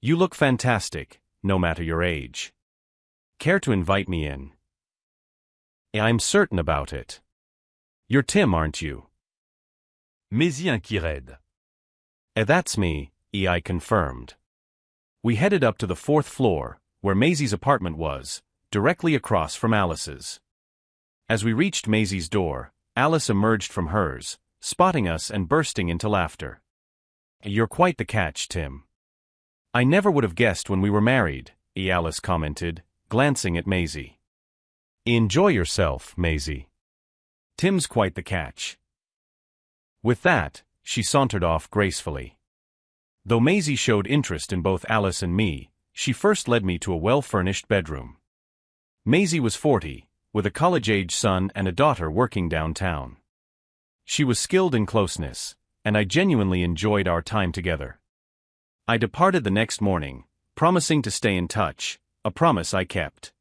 You look fantastic, no matter your age. Care to invite me in? I'm certain about it. You're Tim, aren't you? Maisie un qui raide. That's me, I confirmed. We headed up to the 4th floor, where Maisie's apartment was, directly across from Alice's. As we reached Maisie's door, Alice emerged from hers, spotting us and bursting into laughter. You're quite the catch, Tim. I never would have guessed when we were married, Alice commented, glancing at Maisie. Enjoy yourself, Maisie. Tim's quite the catch. With that, she sauntered off gracefully. Though Maisie showed interest in both Alice and me, she first led me to a well-furnished bedroom. Maisie was 40, with a college-age son and a daughter working downtown. She was skilled in closeness, and I genuinely enjoyed our time together. I departed the next morning, promising to stay in touch, a promise I kept.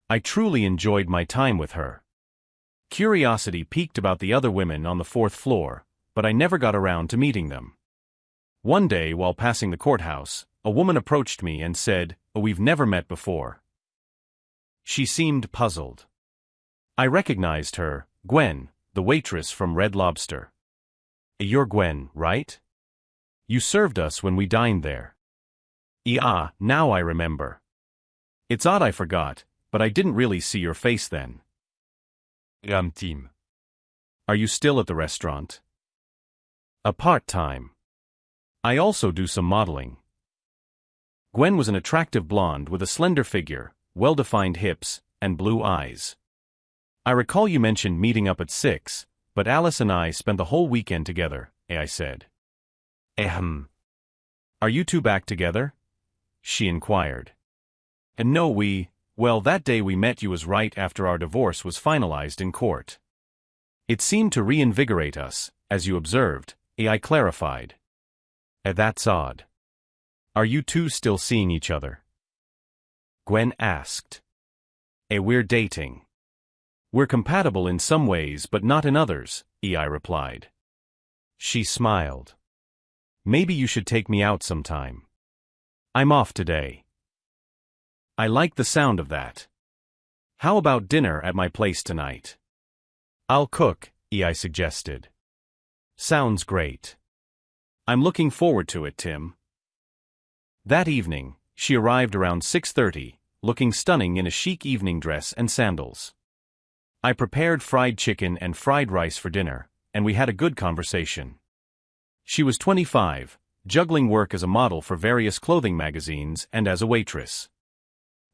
I truly enjoyed my time with her. Curiosity piqued about the other women on the 4th floor, but I never got around to meeting them. One day, while passing the courthouse, a woman approached me and said, "We've never met before." She seemed puzzled. I recognized her, Gwen, the waitress from Red Lobster. You're Gwen, right? You served us when we dined there. Yeah, now I remember. It's odd I forgot, but I didn't really see your face then. Tim. Are you still at the restaurant? A part-time. I also do some modeling. Gwen was an attractive blonde with a slender figure, well-defined hips, and blue eyes. I recall you mentioned meeting up at 6, but Alice and I spent the whole weekend together, I said. Are you two back together? She inquired. And no, well, that day we met you was right after our divorce was finalized in court. It seemed to reinvigorate us, as you observed, I clarified. That's odd. Are you two still seeing each other? Gwen asked. We're dating. We're compatible in some ways but not in others, I replied. She smiled. Maybe you should take me out sometime. I'm off today. I like the sound of that. How about dinner at my place tonight? I'll cook, I suggested. Sounds great. I'm looking forward to it, Tim. That evening, she arrived around 6:30, looking stunning in a chic evening dress and sandals. I prepared fried chicken and fried rice for dinner, and we had a good conversation. She was 25, juggling work as a model for various clothing magazines and as a waitress.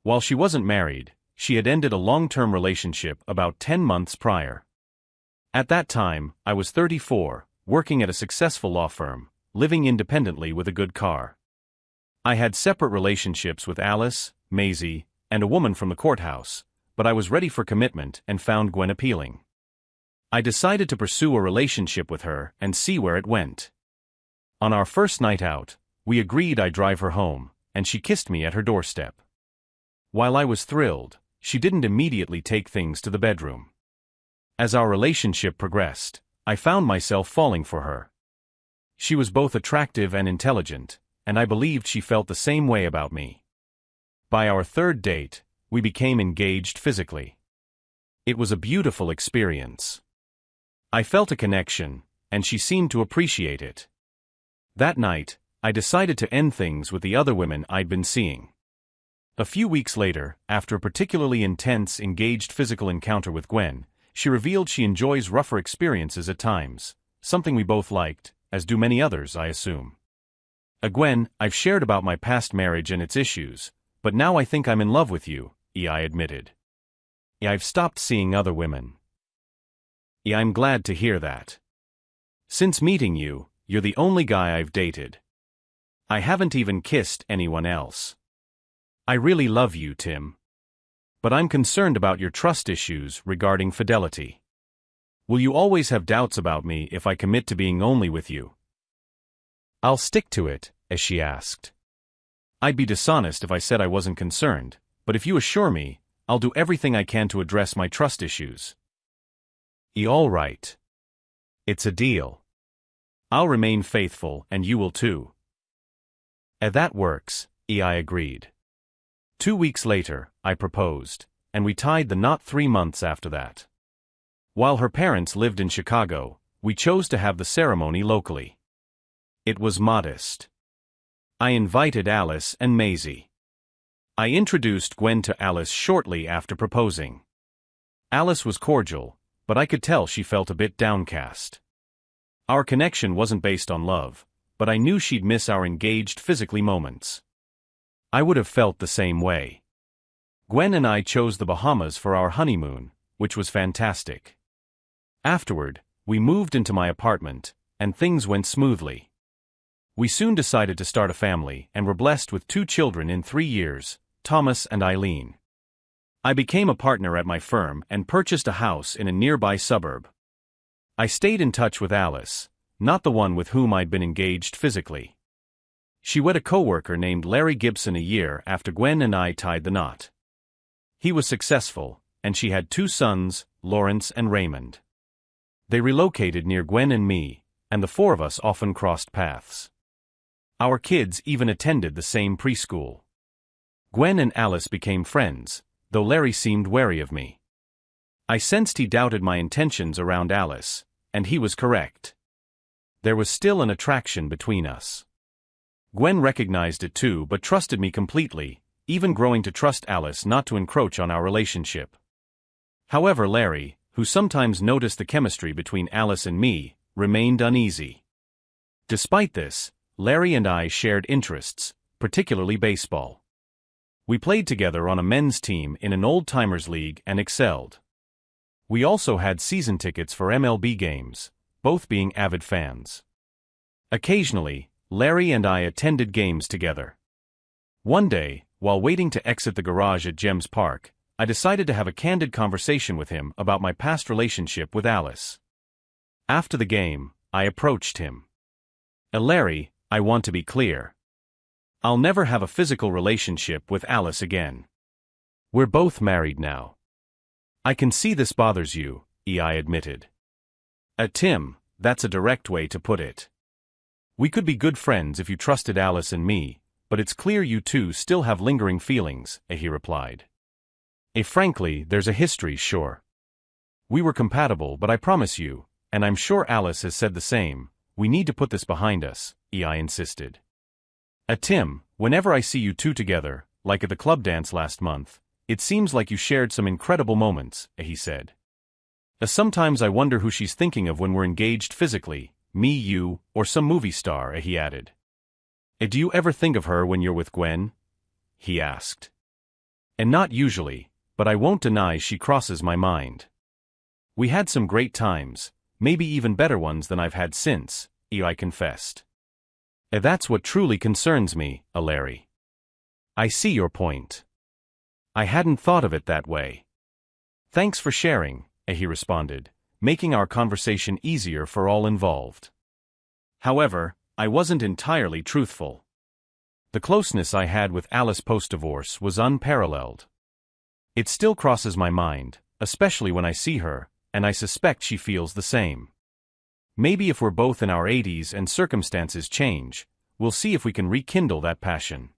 While she wasn't married, she had ended a long-term relationship about 10 months prior. At that time, I was 34, working at a successful law firm, living independently with a good car. I had separate relationships with Alice, Maisie, and a woman from the courthouse, but I was ready for commitment and found Gwen appealing. I decided to pursue a relationship with her and see where it went. On our first night out, we agreed I'd drive her home, and she kissed me at her doorstep. While I was thrilled, she didn't immediately take things to the bedroom. As our relationship progressed, I found myself falling for her. She was both attractive and intelligent, and I believed she felt the same way about me. By our third date, we became engaged physically. It was a beautiful experience. I felt a connection, and she seemed to appreciate it. That night, I decided to end things with the other women I'd been seeing. A few weeks later, after a particularly intense, engaged physical encounter with Gwen, she revealed she enjoys rougher experiences at times, something we both liked, as do many others, I assume. Gwen, I've shared about my past marriage and its issues, but now I think I'm in love with you, I admitted. I've stopped seeing other women. I'm glad to hear that. Since meeting you, you're the only guy I've dated. I haven't even kissed anyone else. I really love you, Tim. But I'm concerned about your trust issues regarding fidelity. Will you always have doubts about me if I commit to being only with you? I'll stick to it, as she asked. I'd be dishonest if I said I wasn't concerned, but if you assure me, I'll do everything I can to address my trust issues. All right. It's a deal. I'll remain faithful and you will too. That works, I agreed. 2 weeks later, I proposed, and we tied the knot 3 months after that. While her parents lived in Chicago, we chose to have the ceremony locally. It was modest. I invited Alice and Maisie. I introduced Gwen to Alice shortly after proposing. Alice was cordial, but I could tell she felt a bit downcast. Our connection wasn't based on love, but I knew she'd miss our engaged physically moments. I would have felt the same way. Gwen and I chose the Bahamas for our honeymoon, which was fantastic. Afterward, we moved into my apartment, and things went smoothly. We soon decided to start a family and were blessed with 2 children in 3 years, Thomas and Eileen. I became a partner at my firm and purchased a house in a nearby suburb. I stayed in touch with Alice, not the one with whom I'd been engaged physically. She wed a coworker named Larry Gibson a year after Gwen and I tied the knot. He was successful, and she had 2 sons, Lawrence and Raymond. They relocated near Gwen and me, and the 4 of us often crossed paths. Our kids even attended the same preschool. Gwen and Alice became friends, though Larry seemed wary of me. I sensed he doubted my intentions around Alice, and he was correct. There was still an attraction between us. Gwen recognized it too but trusted me completely, even growing to trust Alice not to encroach on our relationship. However, Larry, who sometimes noticed the chemistry between Alice and me, remained uneasy. Despite this, Larry and I shared interests, particularly baseball. We played together on a men's team in an old-timers league and excelled. We also had season tickets for MLB games, both being avid fans. Occasionally, Larry and I attended games together. One day, while waiting to exit the garage at Gems Park, I decided to have a candid conversation with him about my past relationship with Alice. After the game, I approached him. Larry, I want to be clear. I'll never have a physical relationship with Alice again. We're both married now. I can see this bothers you, I admitted. Tim, that's a direct way to put it. We could be good friends if you trusted Alice and me, but it's clear you two still have lingering feelings, he replied. Frankly, there's a history, sure. We were compatible, but I promise you, and I'm sure Alice has said the same, we need to put this behind us, I insisted. Tim, whenever I see you two together, like at the club dance last month, it seems like you shared some incredible moments, he said. Sometimes I wonder who she's thinking of when we're engaged physically, me, you, or some movie star, he added. Do you ever think of her when you're with Gwen? He asked. Not usually, but I won't deny she crosses my mind. We had some great times, maybe even better ones than I've had since, I confessed. That's what truly concerns me, Larry. I see your point. I hadn't thought of it that way. Thanks for sharing, he responded, making our conversation easier for all involved. However, I wasn't entirely truthful. The closeness I had with Alice post-divorce was unparalleled. It still crosses my mind, especially when I see her, and I suspect she feels the same. Maybe if we're both in our 80s and circumstances change, we'll see if we can rekindle that passion.